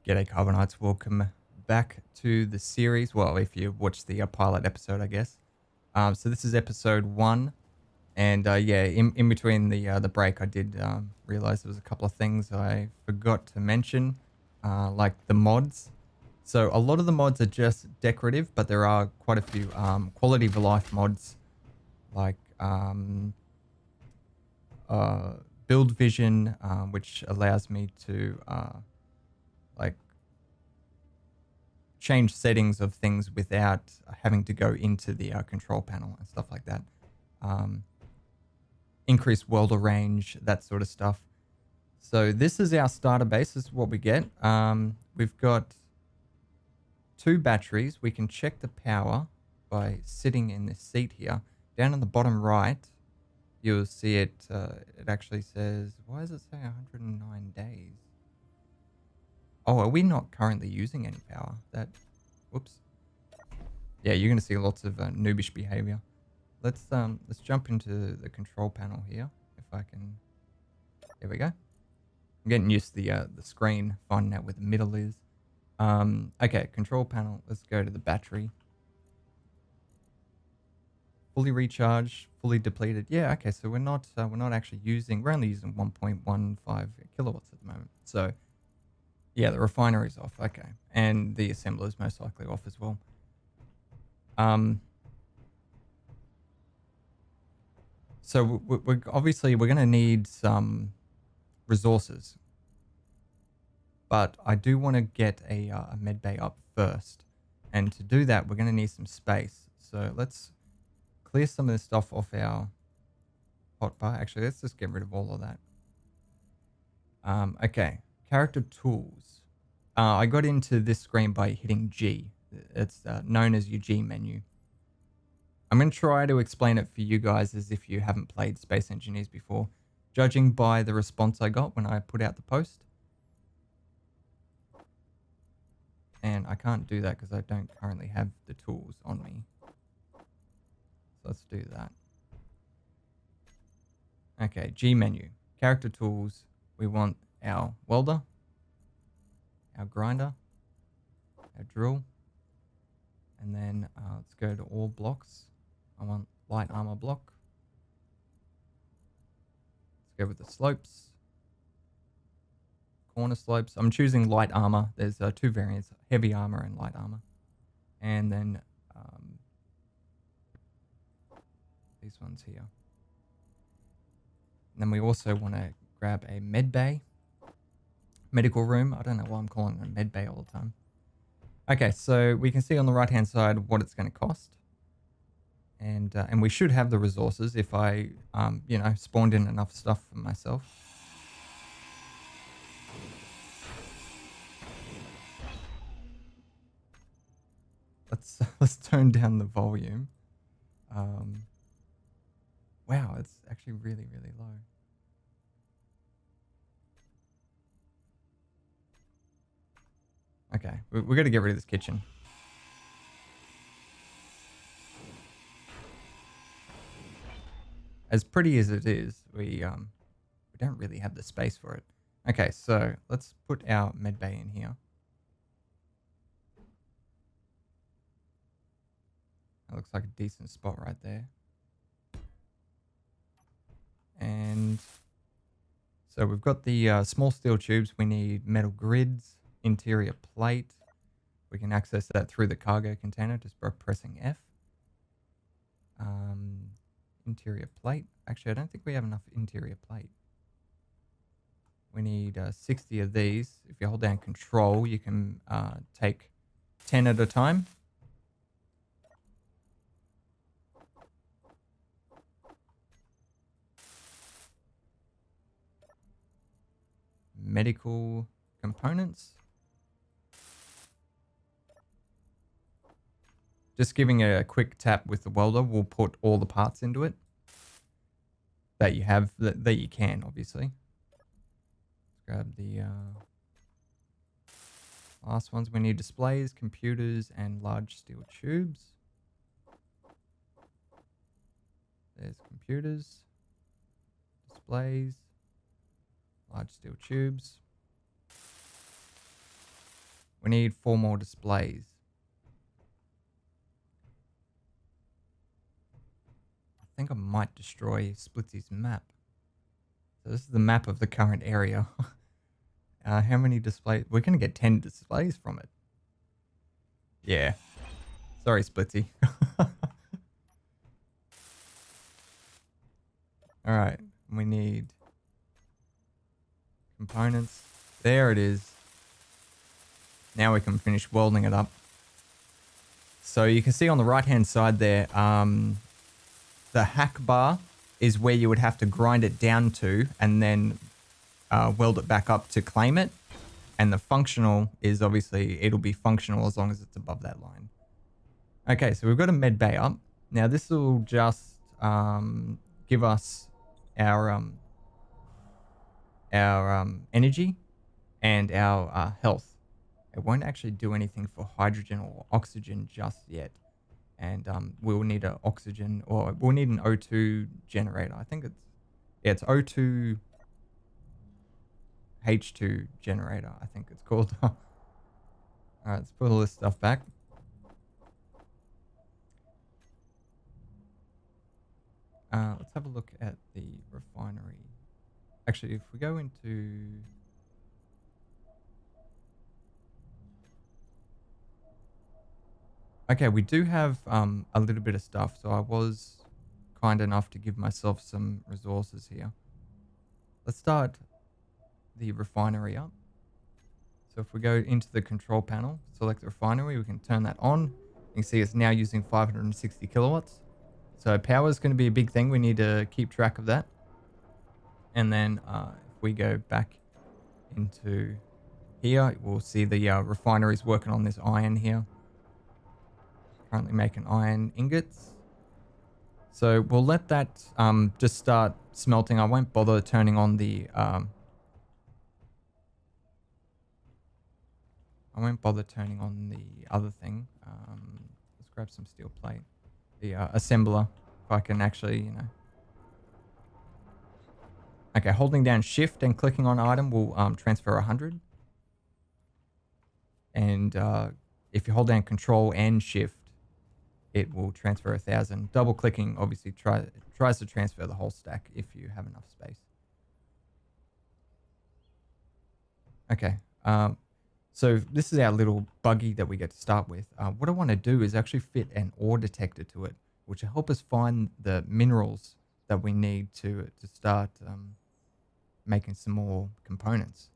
G'day Carbonites, welcome back to the series. Well, if you watched the pilot episode, I guess. So this is episode 1, and yeah, in between the break, I did realize there was a couple of things I forgot to mention, like the mods. So a lot of the mods are just decorative, but there are quite a few quality of life mods, like build vision, which allows me to like change settings of things without having to go into the control panel and stuff like that. Increase welder range, that sort of stuff. So this is our starter base. This is what we get. We've got 2 batteries. We can check the power by sitting in this seat here. Down on the bottom right, you'll see it. It actually says, why does it say 109 days? Oh, are we not currently using any power? Whoops. Yeah, you're going to see lots of noobish behavior. Let's jump into the control panel here, if I can. There we go. I'm getting used to the screen, finding out where the middle is. Okay, control panel. Let's go to the battery. Fully recharged, fully depleted. Yeah, okay. So we're not actually using. We're only using 1.15 kilowatts at the moment. So yeah, the refinery's off. Okay, and the assembler's most likely off as well. So we're obviously we're going to need some resources, but I do want to get a med bay up first, and to do that we're going to need some space. So let's clear some of this stuff off our hotbar. Actually, let's just get rid of all of that. Okay, character tools. I got into this screen by hitting G. It's known as your G menu. I'm going to try to explain it for you guys as if you haven't played Space Engineers before, judging by the response I got when I put out the post. And I can't do that because I don't currently have the tools on me. So let's do that. Okay, G menu. Character tools. We want our welder, our grinder, our drill. And then let's go to all blocks. I want light armor block. Let's go with the slopes. Corner slopes. I'm choosing light armor. There's 2 variants, heavy armor and light armor. And then these ones here. And then we also want to grab a med bay, medical room. I don't know why I'm calling it a med bay all the time. Okay, so we can see on the right hand side what it's going to cost. And we should have the resources if I, you know, spawned in enough stuff for myself. Let's tone down the volume. Wow, it's actually really, really low. Okay, we're going to get rid of this kitchen. As pretty as it is, we don't really have the space for it. Okay, so let's put our med bay in here. That looks like a decent spot right there. And so we've got the small steel tubes. We need metal grids, interior plate. We can access that through the cargo container just by pressing F. Interior plate. Actually, I don't think we have enough interior plate. We need 60 of these. If you hold down control, you can take 10 at a time. Medical components. Just giving it a quick tap with the welder will put all the parts into it that you have, that you can, obviously. Let's grab the last ones. We need displays, computers, and large steel tubes. There's computers, displays, large steel tubes. We need 4 more displays. I think I might destroy Splitsie's map. So this is the map of the current area. How many displays? We're going to get 10 displays from it. Yeah. Sorry, Splitsie. Alright. We need components. There it is. Now we can finish welding it up. So you can see on the right-hand side there, the hack bar is where you would have to grind it down to and then weld it back up to claim it. And the functional is obviously, it'll be functional as long as it's above that line. Okay, so we've got a med bay up. Now this will just give us our energy and our health. It won't actually do anything for hydrogen or oxygen just yet. And we'll need an oxygen, or we'll need an O2 generator. I think it's O2 H2 generator, I think it's called. All right, let's put all this stuff back. Let's have a look at the refinery. Actually, if we go into... Okay, we do have a little bit of stuff, so I was kind enough to give myself some resources here. Let's start the refinery up. So if we go into the control panel, select the refinery, we can turn that on. You can see it's now using 560 kilowatts. So power is going to be a big thing. We need to keep track of that. And then if we go back into here, we'll see the refinery is working on this iron here. Currently making iron ingots. So we'll let that just start smelting. I won't bother turning on the... I won't bother turning on the other thing. Let's grab some steel plate. The assembler, if I can actually, you know. Okay, holding down shift and clicking on item will transfer 100. And if you hold down control and shift, it will transfer 1,000. Double clicking obviously tries to transfer the whole stack if you have enough space. Okay. So this is our little buggy that we get to start with. What I want to do is actually fit an ore detector to it, which will help us find the minerals that we need to start making some more components.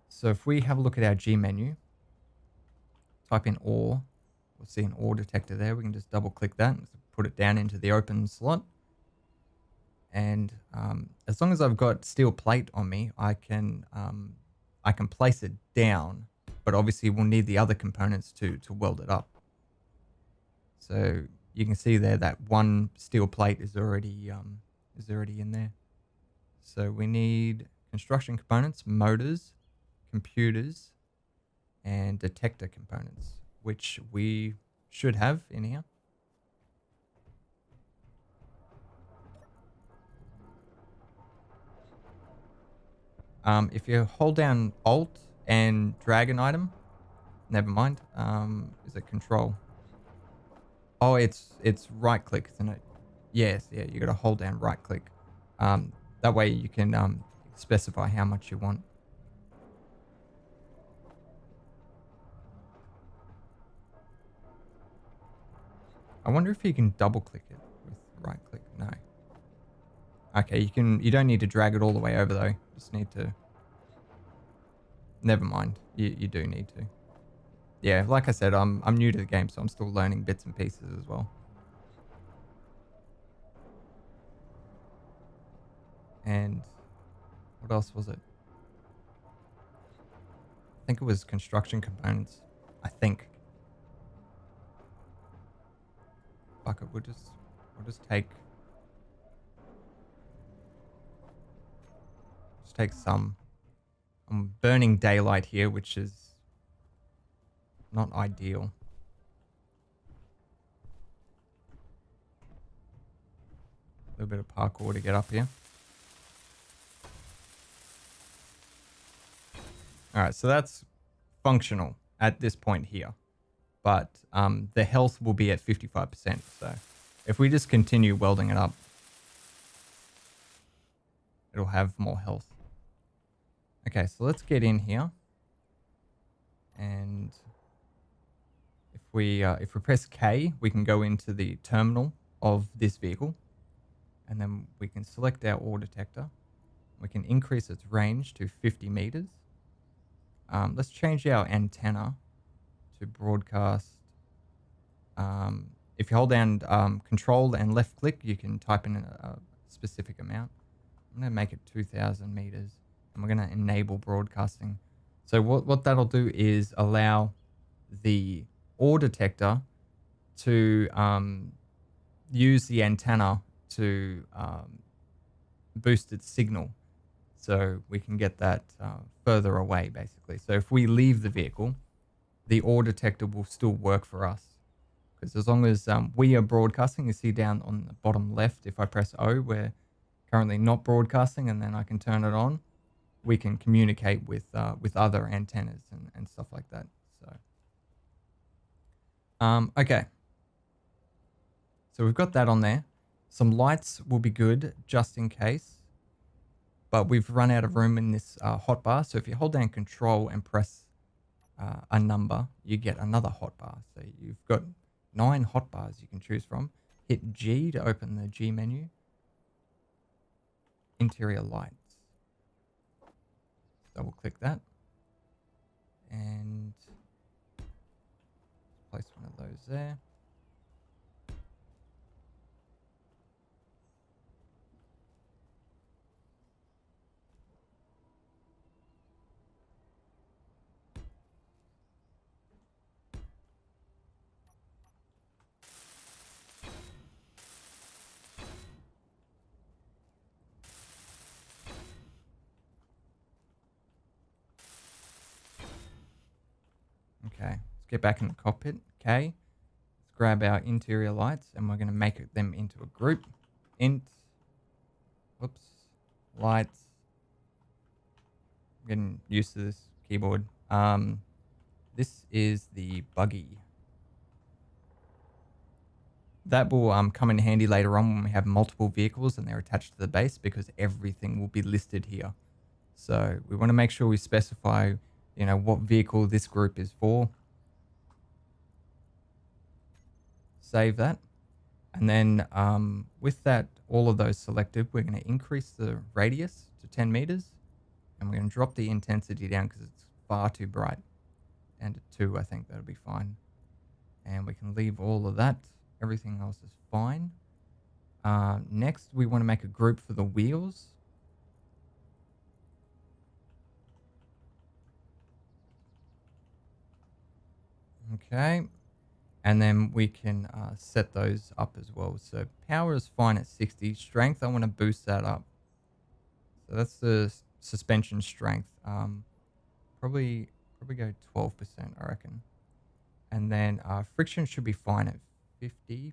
So if we have a look at our G menu, type in ore, we'll see an ore detector there. We can just double click that and put it down into the open slot. And as long as I've got steel plate on me, I can place it down, but obviously we'll need the other components to weld it up. So you can see there that one steel plate is already in there. So we need construction components, motors, computers, and detector components, which we should have in here. If you hold down Alt and drag an item, never mind. Is it Control? Oh, it's right click, isn't it? Yes, yeah. You got to hold down right click. That way you can specify how much you want. I wonder if you can double click it with right click. No. Okay, you don't need to drag it all the way over though. Just need to. Never mind. You do need to. Yeah, like I said, I'm new to the game, so I'm still learning bits and pieces as well. And what else was it? I think it was construction components. I think. Fuck it, we'll just take some. I'm burning daylight here, which is not ideal. A little bit of parkour to get up here. All right, so that's functional. at this point here. But the health will be at 55%. So if we just continue welding it up, it'll have more health. Okay, so let's get in here. And if we press K, we can go into the terminal of this vehicle. And then we can select our ore detector. We can increase its range to 50 meters. Let's change our antenna to broadcast. If you hold down control and left click, you can type in a specific amount. I'm going to make it 2,000 meters. And we're going to enable broadcasting. So what that'll do is allow the ore detector to use the antenna to boost its signal. So we can get that further away, basically. So if we leave the vehicle, the ore detector will still work for us. Because as long as we are broadcasting, you see down on the bottom left, if I press O, we're currently not broadcasting, and then I can turn it on. We can communicate with other antennas and stuff like that. So, okay. So we've got that on there. Some lights will be good just in case. But we've run out of room in this hotbar. So if you hold down control and press a number, you get another hotbar. So you've got 9 hotbars you can choose from. Hit G to open the G menu. Interior lights. Double click that. And place one of those there. Okay, let's get back in the cockpit. Okay, let's grab our interior lights and we're going to make them into a group. Int, whoops, lights. I'm getting used to this keyboard. This is the buggy. That will come in handy later on when we have multiple vehicles and they're attached to the base, because everything will be listed here. So we want to make sure we specify, you know, what vehicle this group is for. Save that. And then with that, all of those selected, we're going to increase the radius to 10 meters. And we're going to drop the intensity down because it's far too bright. And at 2, I think that'll be fine. And we can leave all of that. Everything else is fine. Next, we want to make a group for the wheels. Okay. And then we can set those up as well. So power is fine at 60. Strength, I want to boost that up. So that's the suspension strength. Probably go 12%, I reckon. And then friction should be fine at 50%.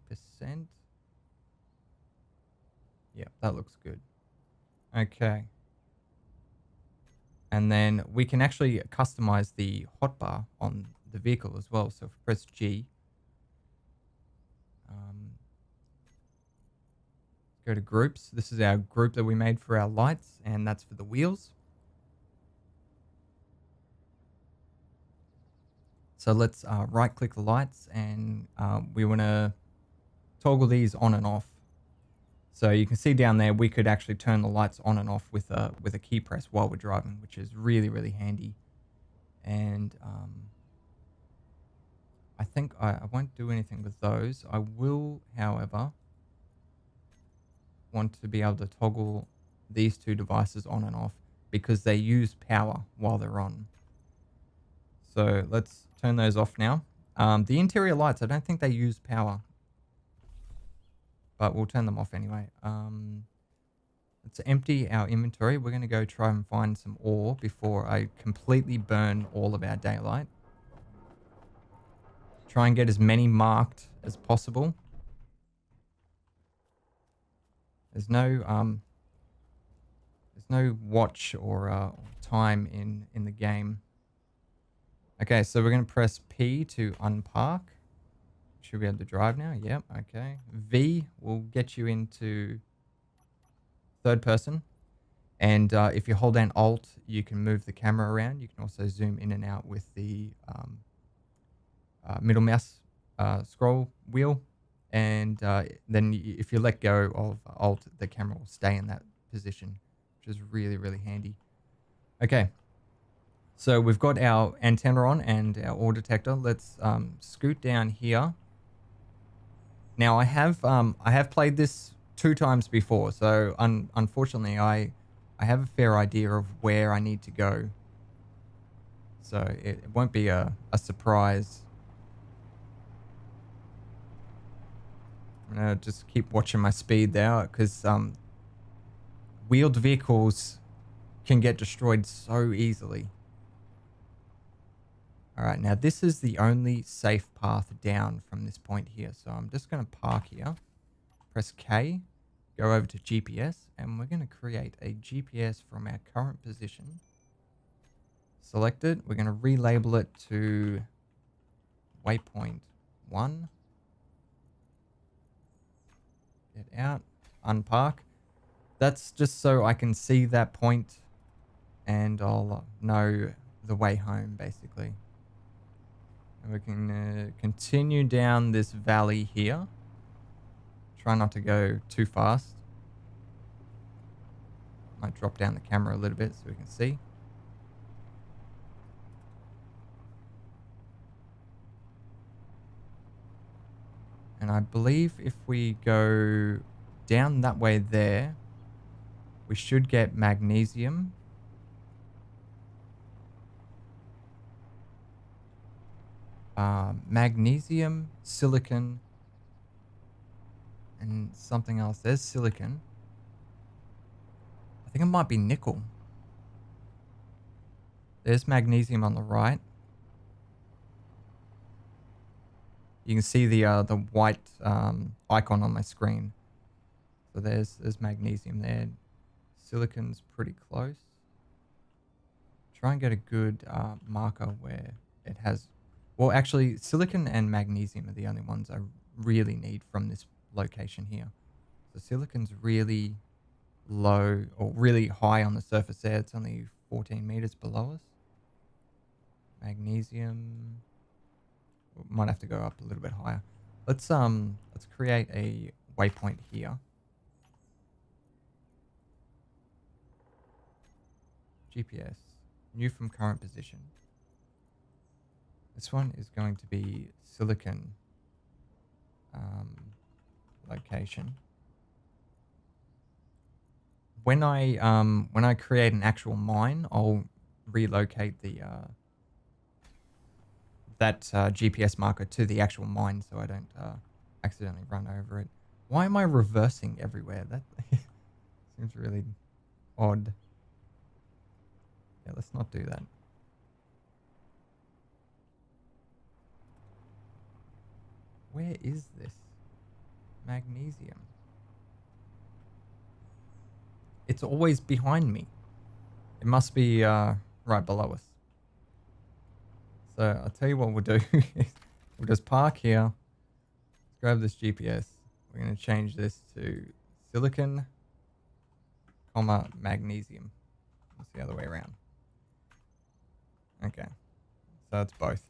Yeah, that looks good. Okay. And then we can actually customize the hotbar on the vehicle as well. So if we press G, go to groups. This is our group that we made for our lights, and that's for the wheels. So let's right click the lights, and we want to toggle these on and off. So you can see down there, we could actually turn the lights on and off with a key press while we're driving, which is really, really handy. And I think I won't do anything with those. I will, however, want to be able to toggle these 2 devices on and off because they use power while they're on. So let's turn those off now. The interior lights, I don't think they use power, but we'll turn them off anyway. Let's empty our inventory. We're going to go try and find some ore before I completely burn all of our daylight. Try and get as many marked as possible. There's no watch or time in the game. Okay, so we're going to press P to unpark. Should be able to drive now. Yep, okay. V will get you into third person. And if you hold down Alt, you can move the camera around. You can also zoom in and out with the middle mouse scroll wheel. And then if you let go of Alt, the camera will stay in that position, which is really, really handy. Okay, so we've got our antenna on and our ore detector. Let's scoot down here. Now I have played this 2 times before, so unfortunately I have a fair idea of where I need to go. So it won't be a surprise. I'm gonna just keep watching my speed there because wheeled vehicles can get destroyed so easily. All right, now this is the only safe path down from this point here. So I'm just gonna park here, press K, go over to GPS, and we're gonna create a GPS from our current position. Select it. We're gonna relabel it to waypoint 1. Get out, unpark. That's just so I can see that point and I'll know the way home, basically. And we can continue down this valley here. Try not to go too fast. Might drop down the camera a little bit so we can see. And I believe if we go down that way there, we should get magnesium. Magnesium, silicon, and something else. There's silicon. I think it might be nickel. There's magnesium on the right. You can see the white icon on my screen. So there's magnesium there. Silicon's pretty close. Try and get a good marker where it has... Well, actually, silicon and magnesium are the only ones I really need from this location here. So silicon's really low or really high on the surface there. It's only 14 meters below us. Magnesium... Might have to go up a little bit higher. Let's create a waypoint here. GPS, new from current position. This one is going to be silicon location. When I create an actual mine, I'll relocate the that GPS marker to the actual mine so I don't accidentally run over it. Why am I reversing everywhere? That seems really odd. Yeah, let's not do that. Where is this? Magnesium. It's always behind me. It must be right below us. So I'll tell you what we'll do. We'll just park here. Let's grab this GPS. We're going to change this to silicon, comma, magnesium. It's the other way around. Okay. So it's both.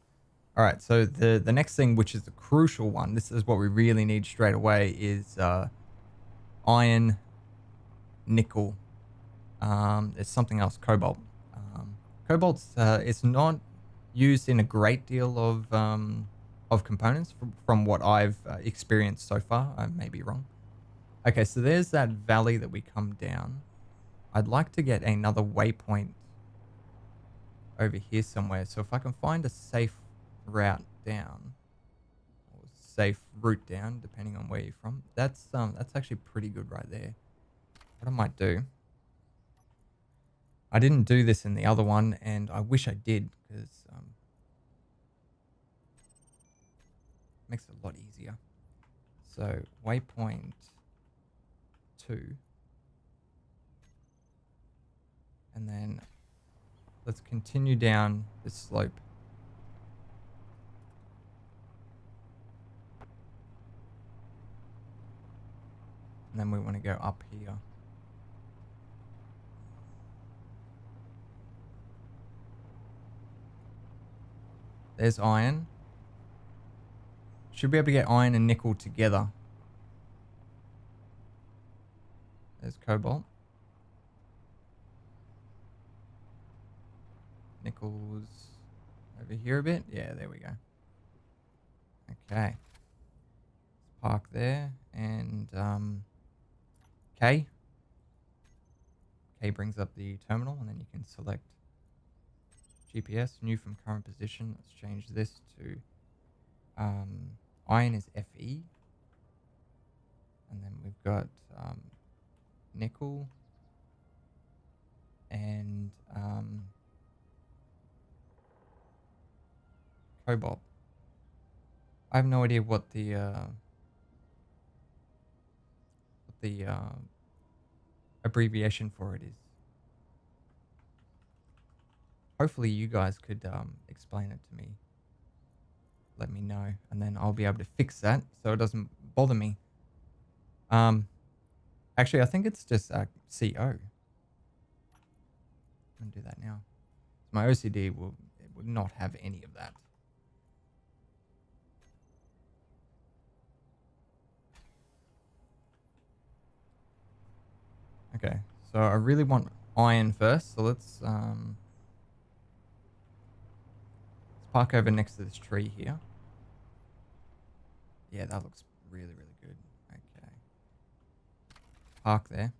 All right. So the next thing, which is the crucial one, this is what we really need straight away, is iron, nickel. There's something else, cobalt. Cobalt's it's not used in a great deal of components from what I've experienced so far. I may be wrong. Okay, so there's that valley that we come down. I'd like to get another waypoint over here somewhere. So if I can find a safe route down, or safe route down, depending on where you're from, that's actually pretty good right there. What I might do, I didn't do this in the other one, and I wish I did, because makes it a lot easier. So waypoint 2, and then let's continue down this slope. And then we want to go up here. There's iron. Should be able to get iron and nickel together. There's cobalt. Nickel's over here a bit. Yeah, there we go. Okay. Let's park there. And K. K brings up the terminal, and then you can select GPS, new from current position. Let's change this to iron is FE. And then we've got nickel and cobalt. I have no idea what the abbreviation for it is. Hopefully you guys could explain it to me. Let me know, and then I'll be able to fix that so it doesn't bother me. Actually, I think it's just CO. I'm gonna do that now. My OCD would not have any of that. Okay, so I really want iron first, so let's park over next to this tree here. Yeah, that looks really, really good. Okay. Park there.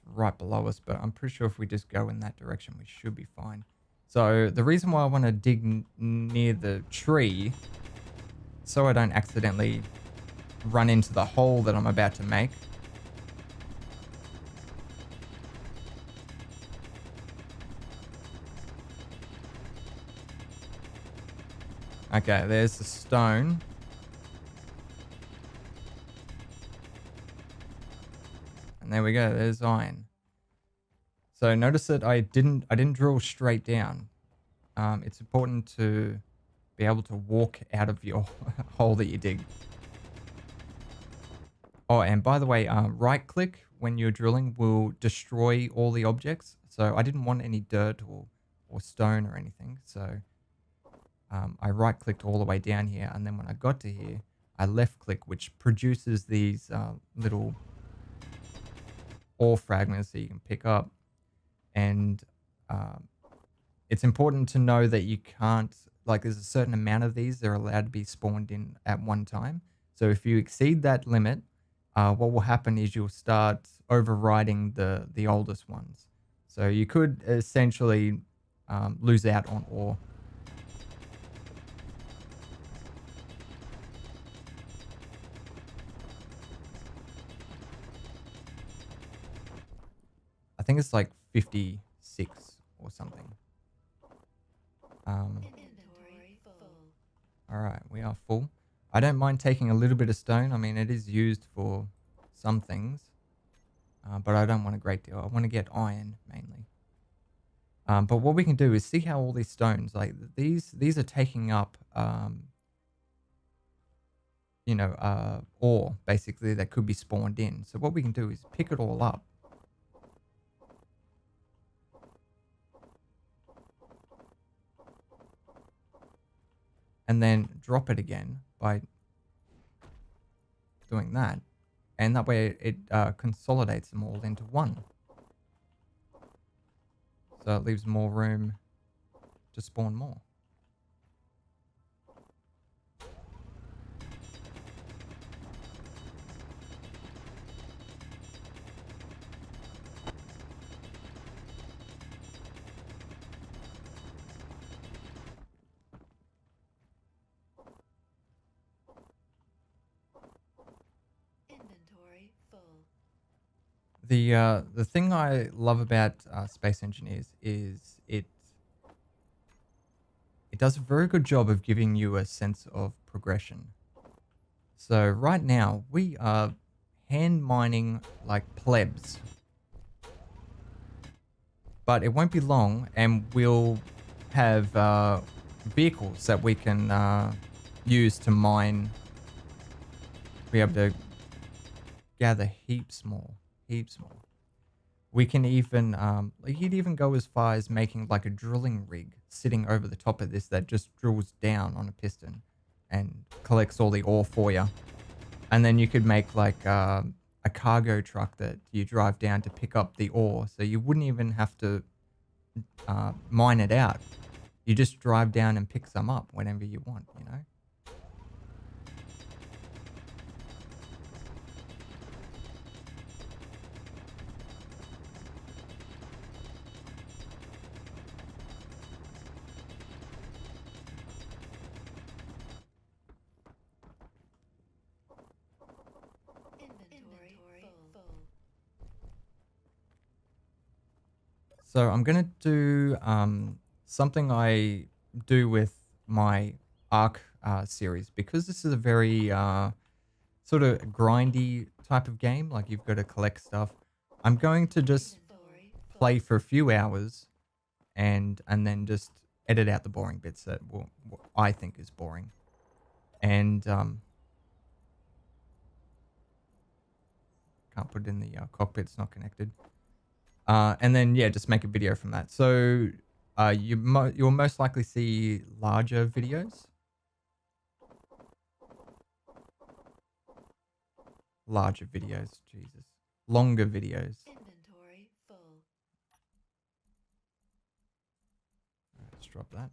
It's right below us, but I'm pretty sure if we just go in that direction, we should be fine. So the reason why I want to dig near the tree, so I don't accidentally run into the hole that I'm about to make. Okay, there's the stone. And there we go, there's iron. So notice that I didn't drill straight down. It's important to be able to walk out of your hole that you dig. Oh, and by the way, right click when you're drilling will destroy all the objects. So I didn't want any dirt or stone or anything. So I right clicked all the way down here. And then when I got to here, I left click, which produces these little ore fragments that you can pick up. And it's important to know that you can't, like there's a certain amount of these that are allowed to be spawned in at one time. So if you exceed that limit, what will happen is you'll start overriding the oldest ones. So you could essentially lose out on ore. I think it's like 56 or something. All right, we are full. I don't mind taking a little bit of stone. I mean, it is used for some things, but I don't want a great deal. I want to get iron mainly. But what we can do is see how all these stones, like these are taking up, ore basically that could be spawned in. So what we can do is pick it all up. And then drop it again by doing that. And that way it consolidates them all into one. So it leaves more room to spawn more. The thing I love about Space Engineers is it does a very good job of giving you a sense of progression. So right now we are hand mining like plebs, but it won't be long and we'll have vehicles that we can use to mine, be able to gather heaps more, heaps more. We can even, like you'd even go as far as making like a drilling rig sitting over the top of this that just drills down on a piston and collects all the ore for you. And then you could make like a cargo truck that you drive down to pick up the ore. So you wouldn't even have to mine it out. You just drive down and pick some up whenever you want, you know? So I'm going to do something I do with my Ark series, because this is a very sort of grindy type of game. Like you've got to collect stuff. I'm going to just play for a few hours and then just edit out the boring bits that what I think is boring. And can't put it in the cockpit, it's not connected. And then, yeah, just make a video from that. So you'll most likely see larger videos. Larger videos, Jesus. Longer videos. Inventory full. Let's drop that.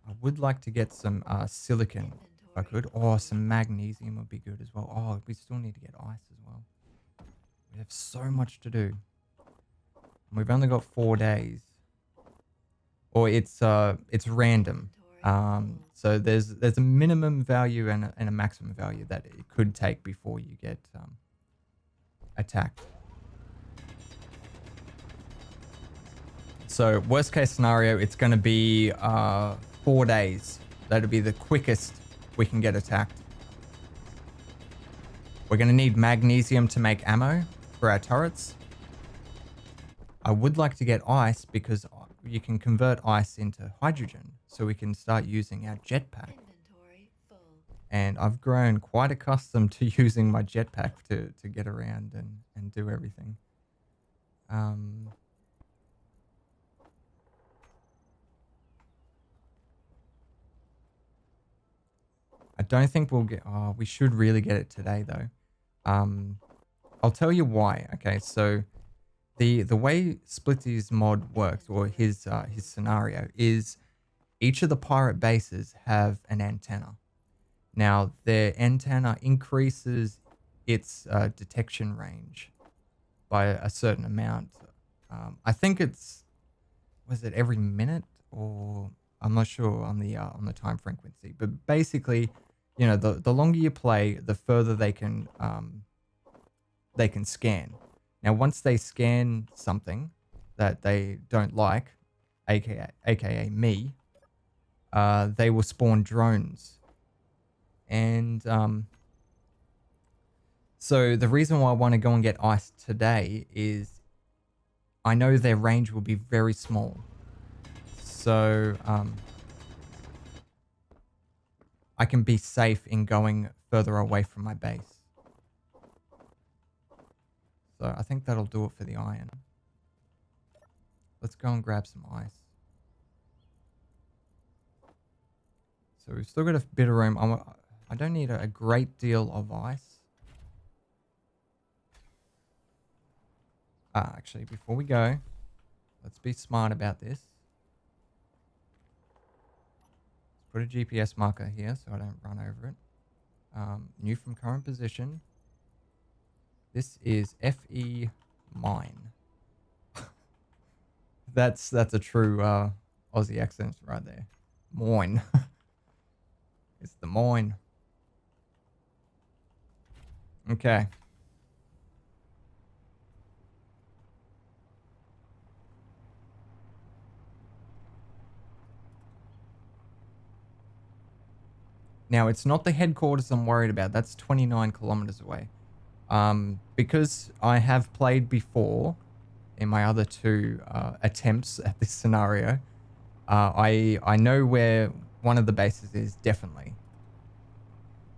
I would like to get some silicon. If I could. Oh, some magnesium would be good as well. Oh, we still need to get ice as well. We have so much to do. We've only got 4 days. Or it's random. So there's a minimum value and a maximum value that it could take before you get attacked. So worst case scenario, it's going to be 4 days. That'll be the quickest we can get attacked. We're going to need magnesium to make ammo for our turrets. I would like to get ice because you can convert ice into hydrogen, so we can start using our jetpack. And I've grown quite accustomed to using my jetpack to get around and do everything. I don't think we'll get... Oh, we should really get it today, though. I'll tell you why. Okay, so the way Splitsie's mod works, or his scenario, is each of the pirate bases have an antenna. Now, their antenna increases its detection range by a certain amount. I think it's... Was it every minute? Or... I'm not sure on the time frequency. But basically... You know, the longer you play, the further they can scan. Now, once they scan something that they don't like, aka me, they will spawn drones. And so the reason why I want to go and get ice today is I know their range will be very small. So I can be safe in going further away from my base. So I think that'll do it for the iron. Let's go and grab some ice. So we've still got a bit of room. I don't need a great deal of ice. Actually, before we go, let's be smart about this. Put a GPS marker here so I don't run over it. New from current position. This is FE mine. That's a true Aussie accent right there. Moin. It's the moin. Okay. Now, it's not the headquarters I'm worried about. That's 29 kilometers away. Because I have played before in my other two attempts at this scenario. I know where one of the bases is, definitely.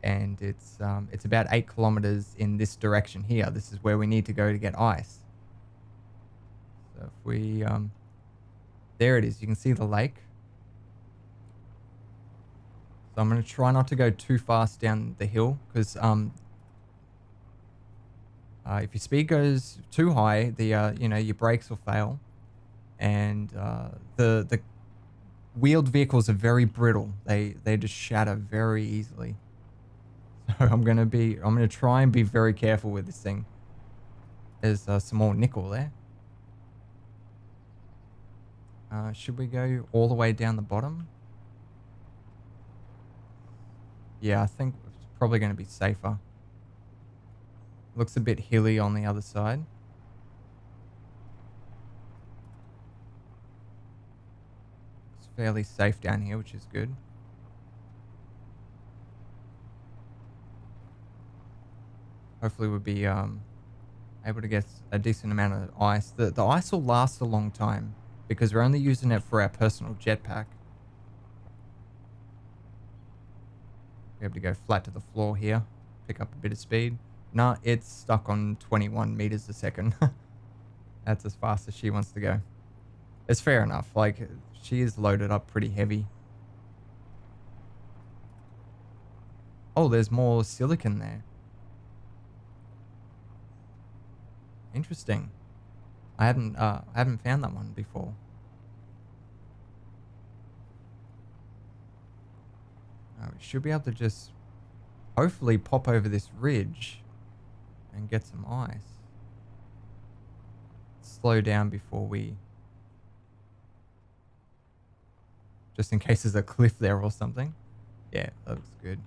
And it's about 8 kilometers in this direction here. This is where we need to go to get ice. So if we... there it is. You can see the lake. So I'm going to try not to go too fast down the hill, because if your speed goes too high, the you know, your brakes will fail, and the wheeled vehicles are very brittle. They just shatter very easily. So I'm gonna try and be very careful with this thing. There's some more nickel there. Should we go all the way down the bottom? Yeah, I think it's probably going to be safer. Looks a bit hilly on the other side. It's fairly safe down here, which is good. Hopefully we'll be able to get a decent amount of ice. The ice will last a long time because we're only using it for our personal jetpack. Be able to go flat to the floor here, pick up a bit of speed. Nah, it's stuck on 21 meters a second. That's as fast as she wants to go. It's fair enough. Like, she is loaded up pretty heavy. Oh, there's more silicon there. Interesting. I haven't found that one before. We should be able to just hopefully pop over this ridge and get some ice. Slow down before we... just in case there's a cliff there or something. Yeah, that looks good.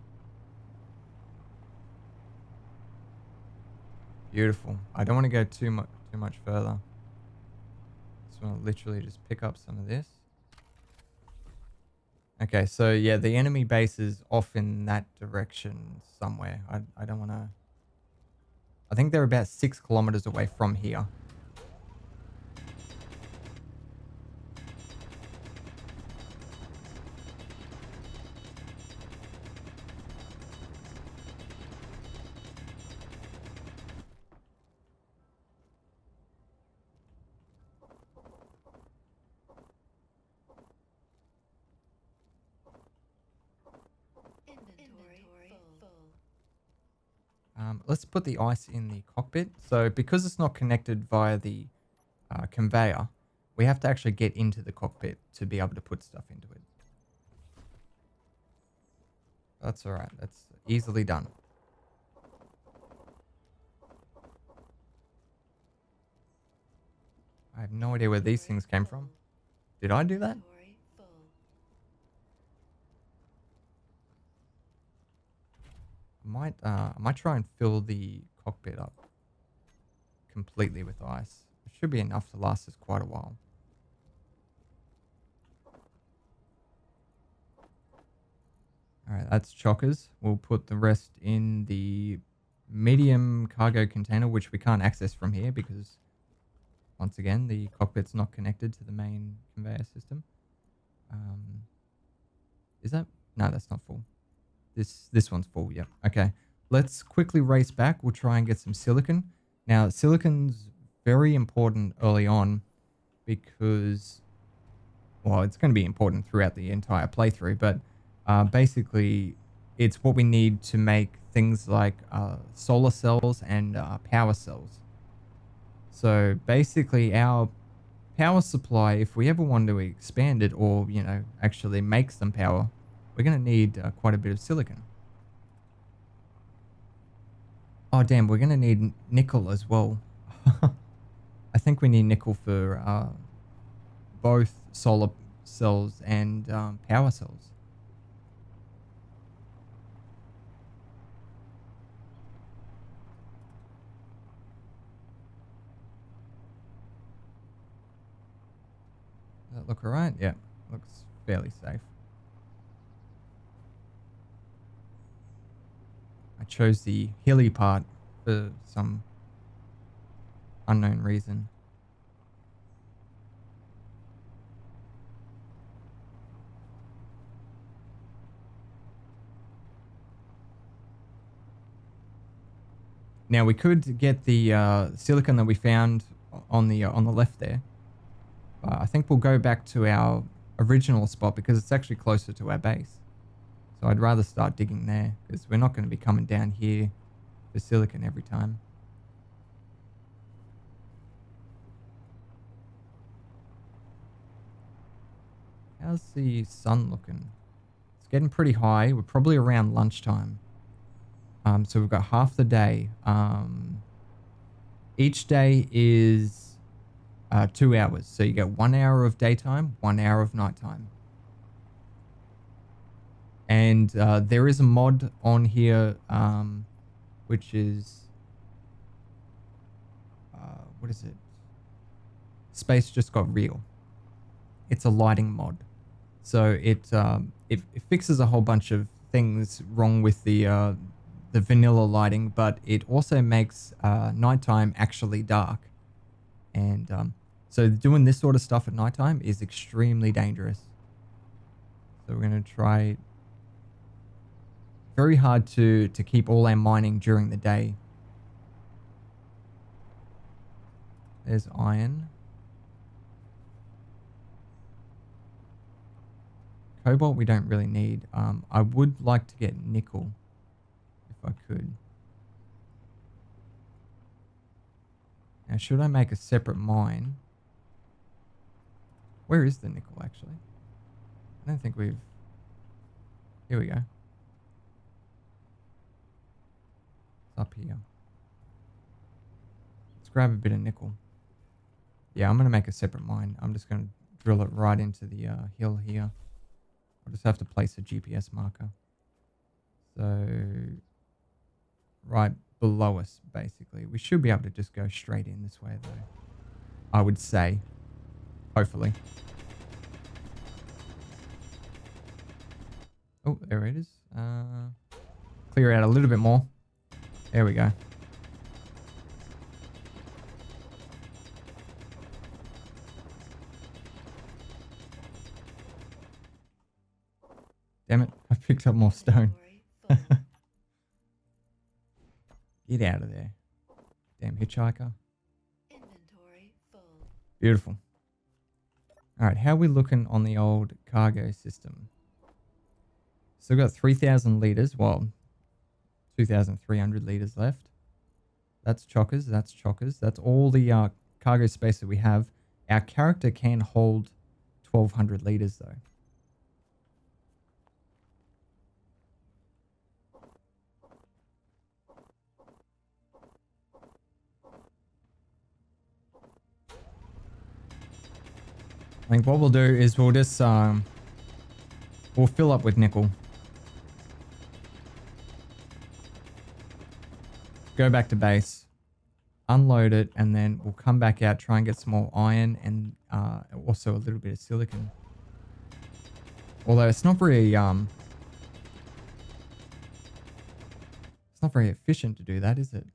Beautiful. I don't want to go too much further. Just want to literally just pick up some of this. Okay, so yeah, the enemy base is off in that direction somewhere. I don't want to... I think they're about 6 kilometers away from here. Let's put the ice in the cockpit. So because it's not connected via the conveyor, we have to actually get into the cockpit to be able to put stuff into it. That's all right. That's easily done. I have no idea where these things came from. Did I do that? I might try and fill the cockpit up completely with ice. It should be enough to last us quite a while. Alright, that's chockers. We'll put the rest in the medium cargo container, which we can't access from here because, once again, the cockpit's not connected to the main conveyor system. Is that? No, that's not full. This one's full, yep. Okay, let's quickly race back. We'll try and get some silicon. Now, silicon's very important early on because, well, it's going to be important throughout the entire playthrough, but basically it's what we need to make things like solar cells and power cells. So basically our power supply, if we ever want to expand it or, you know, actually make some power, we're going to need quite a bit of silicon. Oh, damn, we're going to need nickel as well. I think we need nickel for both solar cells and power cells. Does that look alright? Yeah, looks fairly safe. I chose the hilly part for some unknown reason. Now we could get the silicon that we found on the left there. I think we'll go back to our original spot because it's actually closer to our base. So I'd rather start digging there because we're not going to be coming down here for silicon every time. How's the sun looking? It's getting pretty high. We're probably around lunchtime. So we've got half the day. Each day is 2 hours. So you get 1 hour of daytime, 1 hour of nighttime. And there is a mod on here, which is, what is it? Space Just Got Real. It's a lighting mod. So it fixes a whole bunch of things wrong with the vanilla lighting, but it also makes nighttime actually dark. And so doing this sort of stuff at nighttime is extremely dangerous. So we're going to try very hard to keep all our mining during the day. There's iron. Cobalt we don't really need. I would like to get nickel if I could. Now should I make a separate mine? Where is the nickel actually? I don't think we've... Here we go. It's up here. Let's grab a bit of nickel. Yeah, I'm going to make a separate mine. I'm just going to drill it right into the hill here. I'll just have to place a GPS marker. So, right below us, basically. We should be able to just go straight in this way, though. I would say. Hopefully. Oh, there it is. Clear out a little bit more. There we go. Damn it, I picked up more stone. Get out of there. Damn hitchhiker. Inventory full. Beautiful. Alright, how are we looking on the old cargo system? Still got 3,000 litres. Well, 2,300 litres left. That's chockers, that's chockers. That's all the cargo space that we have. Our character can hold 1,200 litres though. I think what we'll do is we'll just we'll fill up with nickel. Go back to base, unload it, and then we'll come back out, try and get some more iron and also a little bit of silicon. Although it's not very efficient to do that, is it?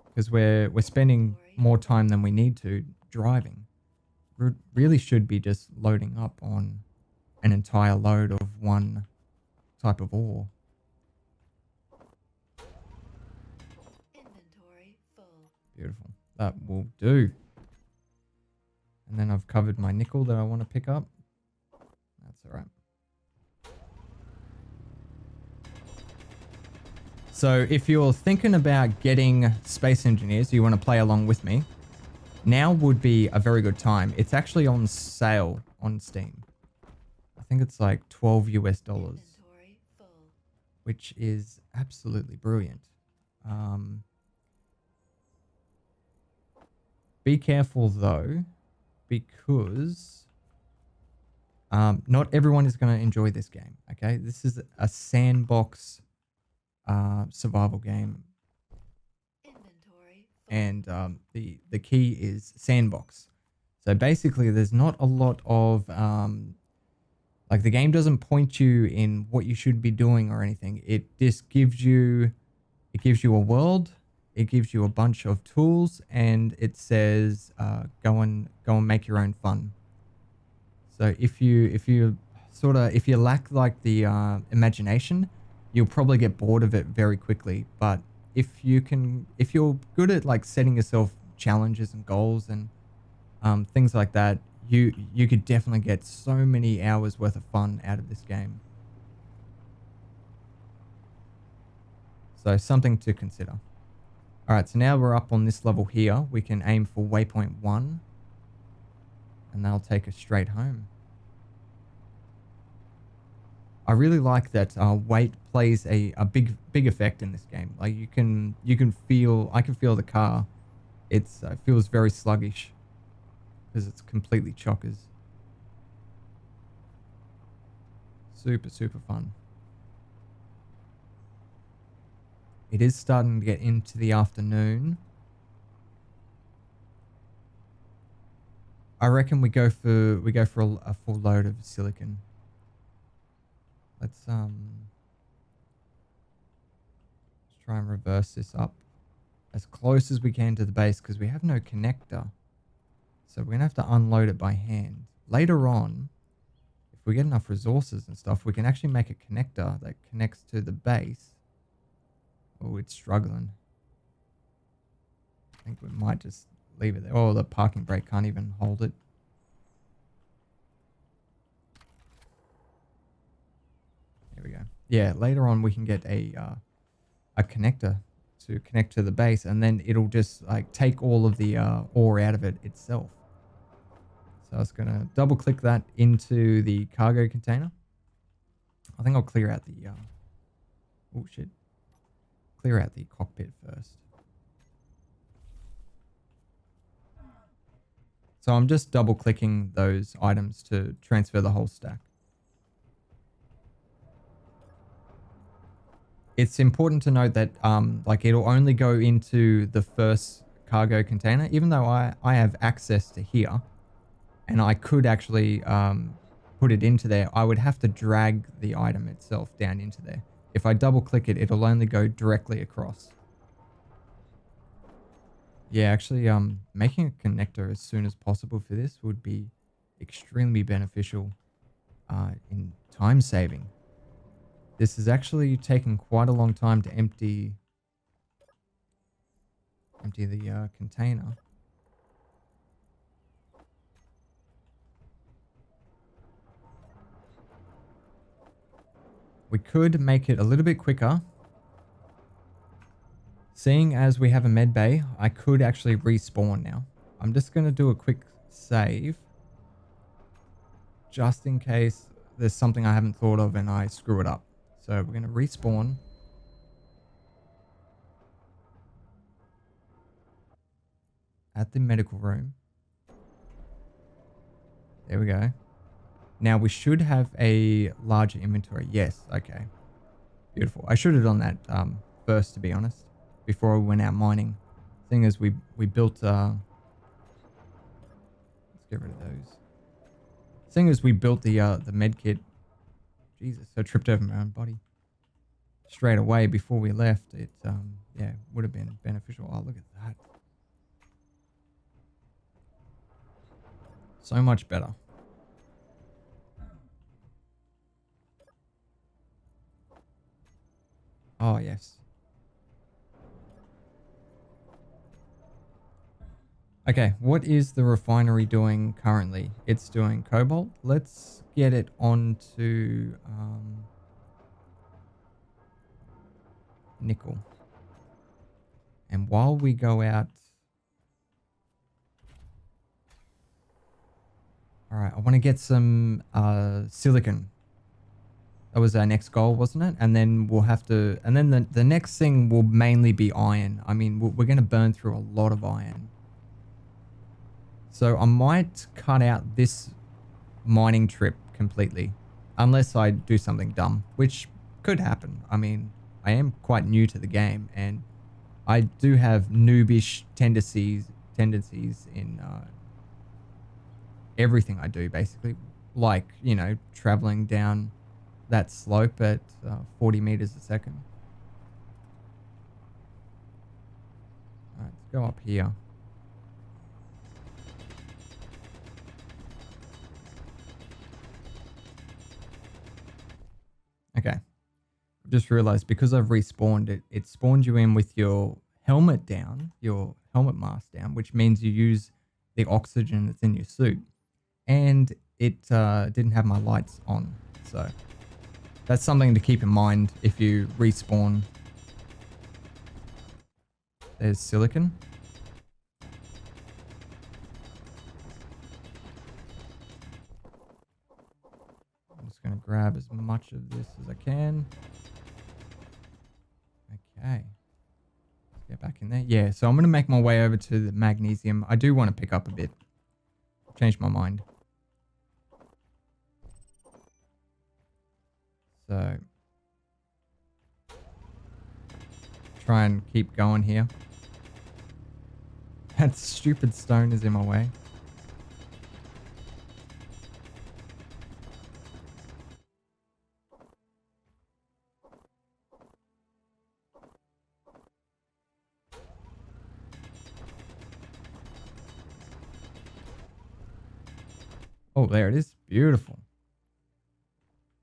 Because we're spending more time than we need to driving. Really should be just loading up on an entire load of one type of ore. Inventory full. Beautiful. That will do. And then I've covered my nickel that I want to pick up. That's all right. So if you're thinking about getting Space Engineers, you want to play along with me, now would be a very good time. It's actually on sale on Steam. I think it's like $12 US, which is absolutely brilliant. Be careful though, because not everyone is going to enjoy this game. Okay, this is a sandbox survival game. And the key is sandbox. So basically there's not a lot of like the game doesn't point you in what you should be doing or anything. It just gives you a world, it gives you a bunch of tools, and it says go and make your own fun. So if you lack like the imagination, you'll probably get bored of it very quickly. But if you're good at like setting yourself challenges and goals and things like that, you could definitely get so many hours worth of fun out of this game. So something to consider. All right, so now we're up on this level here. We can aim for waypoint 1, and that'll take us straight home. I really like that weight plays a big effect in this game. Like I can feel the car. It feels very sluggish because it's completely chockers. Super fun. It is starting to get into the afternoon. I reckon we go for a full load of silicon. Let's try and reverse this up as close as we can to the base because we have no connector. So we're gonna have to unload it by hand. Later on, if we get enough resources and stuff, we can actually make a connector that connects to the base. Oh, it's struggling. I think we might just leave it there. Oh, the parking brake can't even hold it. There we go. Yeah, later on we can get a connector to connect to the base, and then it'll just like take all of the ore out of it itself. So I was gonna double click that into the cargo container. I think I'll clear out the oh shit. Clear out the cockpit first. So I'm just double clicking those items to transfer the whole stack. It's important to note that like it'll only go into the first cargo container, even though I have access to here and I could actually put it into there. I would have to drag the item itself down into there. If I double click it, it'll only go directly across. Yeah, actually making a connector as soon as possible for this would be extremely beneficial in time saving. This is actually taking quite a long time to empty the container. We could make it a little bit quicker. Seeing as we have a med bay, I could actually respawn now. I'm just going to do a quick save. Just in case there's something I haven't thought of and I screw it up. So we're going to respawn. At the medical room. There we go. Now we should have a larger inventory. Yes, okay. Beautiful. I should have done that first, to be honest, before we went out mining. Thing is, we built... let's get rid of those. Thing is, we built the med kit. Jesus, I tripped over my own body. Straight away before we left, it yeah, would have been beneficial. Oh, look at that. So much better. Oh, yes. Okay, what is the refinery doing currently? It's doing cobalt. Let's get it onto nickel. And while we go out... Alright, I want to get some silicon. That was our next goal, wasn't it? And then we'll have to... And then the next thing will mainly be iron. I mean, we're going to burn through a lot of iron. So I might cut out this mining trip completely. Unless I do something dumb, which could happen. I mean, I am quite new to the game. And I do have noobish tendencies in everything I do, basically. Like, you know, traveling down... that slope at 40 meters a second. All right, let's go up here. Okay. Just realized because I've respawned it, it spawned you in with your helmet down, your helmet mask down, which means you use the oxygen that's in your suit. And it didn't have my lights on. So that's something to keep in mind if you respawn. There's silicon. I'm just going to grab as much of this as I can. Okay. Let's get back in there. Yeah, so I'm going to make my way over to the magnesium. I do want to pick up a bit. Changed my mind. So try and keep going here. That stupid stone is in my way. Oh, there it is. Beautiful.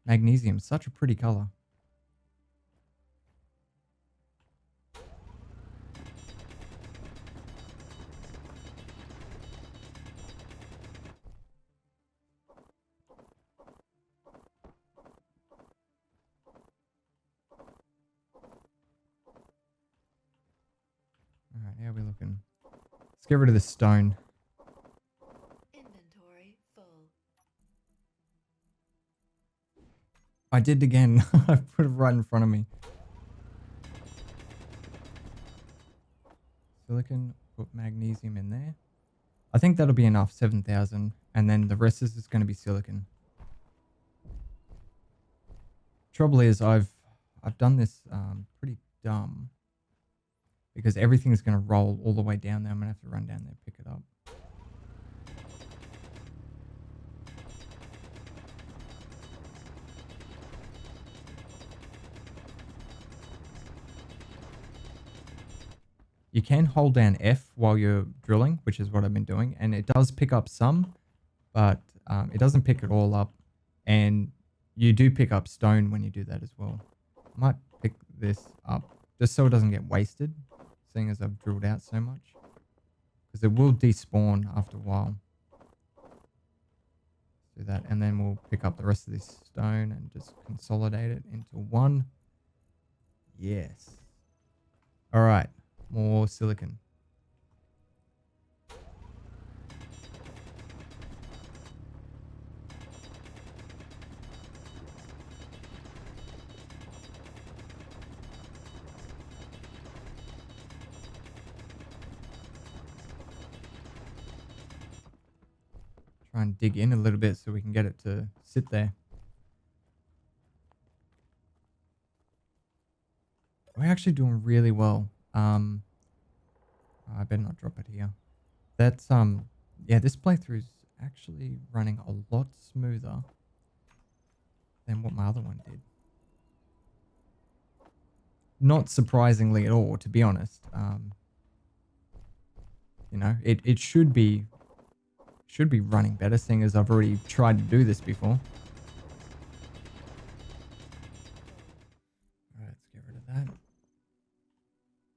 Magnesium, such a pretty color. All right, how are we looking? Let's get rid of this stone. Inventory full. I did again. I put it right in front of me. Silicon, put magnesium in there. I think that'll be enough, 7,000. And then the rest is just going to be silicon. Trouble is, I've done this pretty dumb. Because everything's going to roll all the way down there. I'm going to have to run down there and pick it up. You can hold down F while you're drilling, which is what I've been doing. And it does pick up some, but it doesn't pick it all up. And you do pick up stone when you do that as well. I might pick this up just so it doesn't get wasted, seeing as I've drilled out so much. Because it will despawn after a while. Do that, and then we'll pick up the rest of this stone and just consolidate it into one. Yes. All right. More silicon. Try and dig in a little bit so we can get it to sit there. We're actually doing really well. I better not drop it here. That's yeah, this playthrough is actually running a lot smoother than what my other one did. Not surprisingly at all, to be honest. You know, it should be running better, seeing as I've already tried to do this before. All right, let's get rid of that.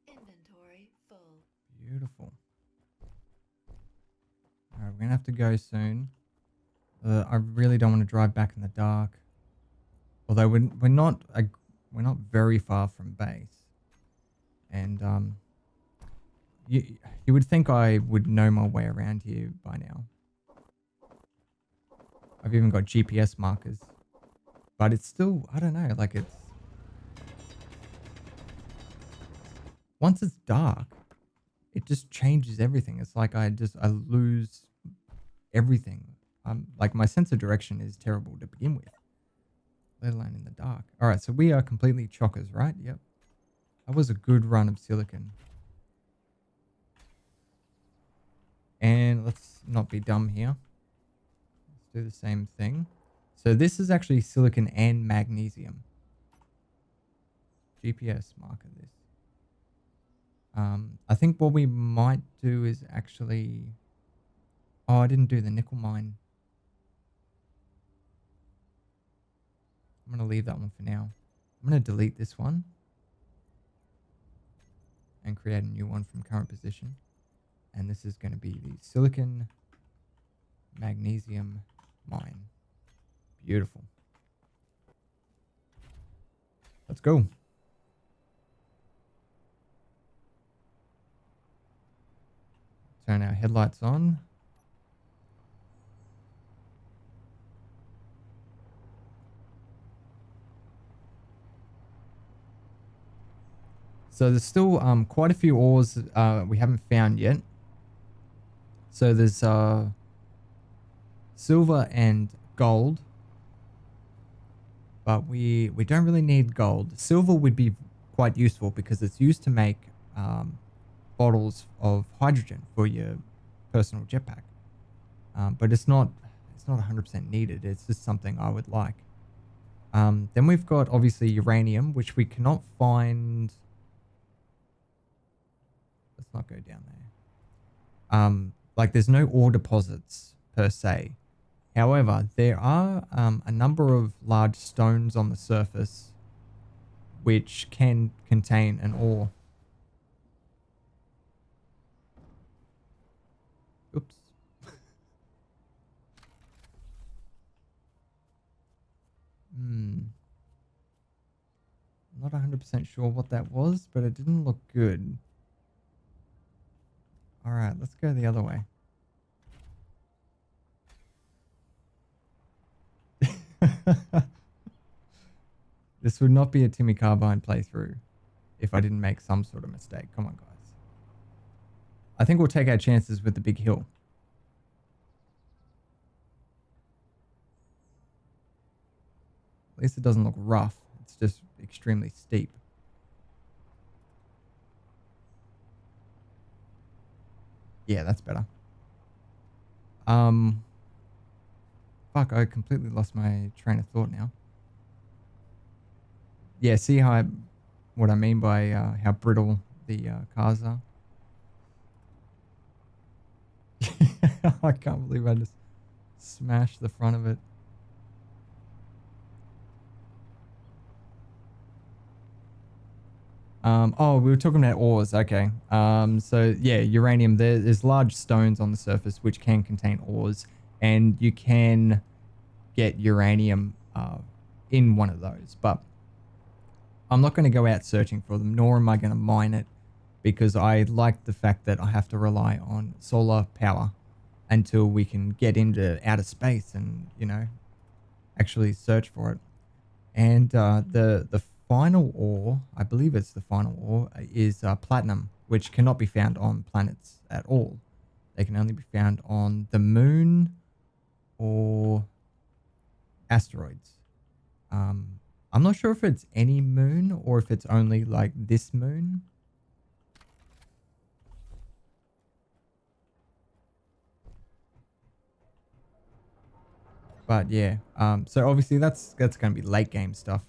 Inventory full. Beautiful. All right, we're gonna have to go soon. I really don't want to drive back in the dark. Although we're not very far from base, and you would think I would know my way around here by now. I've even got GPS markers, but it's still, I don't know, like it's once it's dark, it just changes everything. It's like I lose everything. Like my sense of direction is terrible to begin with, let alone in the dark. All right, so we are completely chockers, right? Yep. That was a good run of silicon. And let's not be dumb here. Let's do the same thing. So this is actually silicon and magnesium. GPS marker this. I think what we might do is actually... Oh, I didn't do the nickel mine. I'm going to leave that one for now. I'm going to delete this one and create a new one from current position. And this is going to be the silicon magnesium mine. Beautiful. Let's go. Turn our headlights on. So there's still quite a few ores we haven't found yet. So there's silver and gold, but we don't really need gold. Silver would be quite useful because it's used to make bottles of hydrogen for your personal jetpack. But it's not 100% needed. It's just something I would like. Then we've got obviously uranium, which we cannot find. Let's not go down there. Like there's no ore deposits per se. However, there are a number of large stones on the surface which can contain an ore. Oops. Not 100% sure what that was, but it didn't look good. All right, let's go the other way. This would not be a TimmyCarbine playthrough if I didn't make some sort of mistake. Come on, guys. I think we'll take our chances with the big hill. At least it doesn't look rough. It's just extremely steep. Yeah, that's better. Fuck, I completely lost my train of thought now. Yeah, see what I mean by how brittle the cars are? I can't believe I just smashed the front of it. Oh, we were talking about ores. Okay. So yeah, uranium. There's large stones on the surface which can contain ores, and you can get uranium in one of those. But I'm not going to go out searching for them, nor am I going to mine it, because I like the fact that I have to rely on solar power until we can get into outer space and, you know, actually search for it. And the final ore, I believe it's the final ore, is platinum, which cannot be found on planets at all. They can only be found on the moon or asteroids. I'm not sure if it's any moon or if it's only like this moon. But yeah, so obviously that's going to be late game stuff.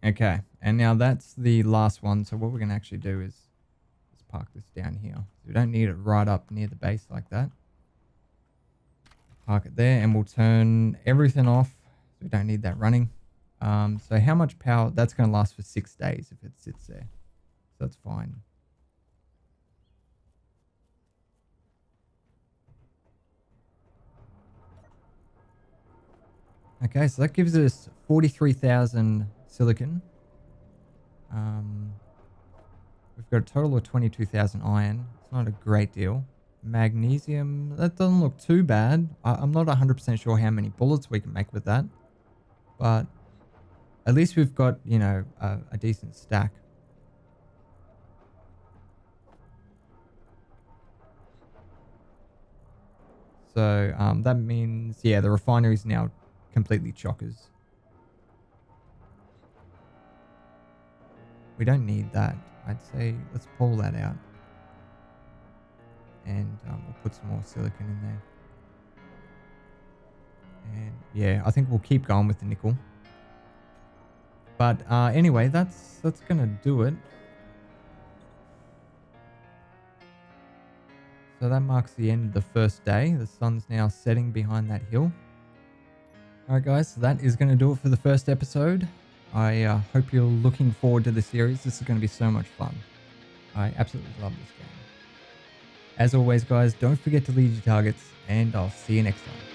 Okay, and now that's the last one. So what we're going to actually do is let's park this down here. We don't need it right up near the base like that. Park it there, and we'll turn everything off. We don't need that running. So how much power? That's going to last for 6 days if it sits there. So that's fine. Okay, so that gives us 43,000 silicon. We've got a total of 22,000 iron. It's not a great deal. Magnesium, that doesn't look too bad. I'm not 100% sure how many bullets we can make with that. But at least we've got, you know, a decent stack. So that means, yeah, the refinery is now completely chockers. We don't need that. I'd say let's pull that out. And we'll put some more silicon in there. And yeah, I think we'll keep going with the nickel. But anyway, that's going to do it. So that marks the end of the first day. The sun's now setting behind that hill. Alright guys, so that is going to do it for the first episode. I hope you're looking forward to the series. This is going to be so much fun. I absolutely love this game. As always guys, don't forget to leave your targets, and I'll see you next time.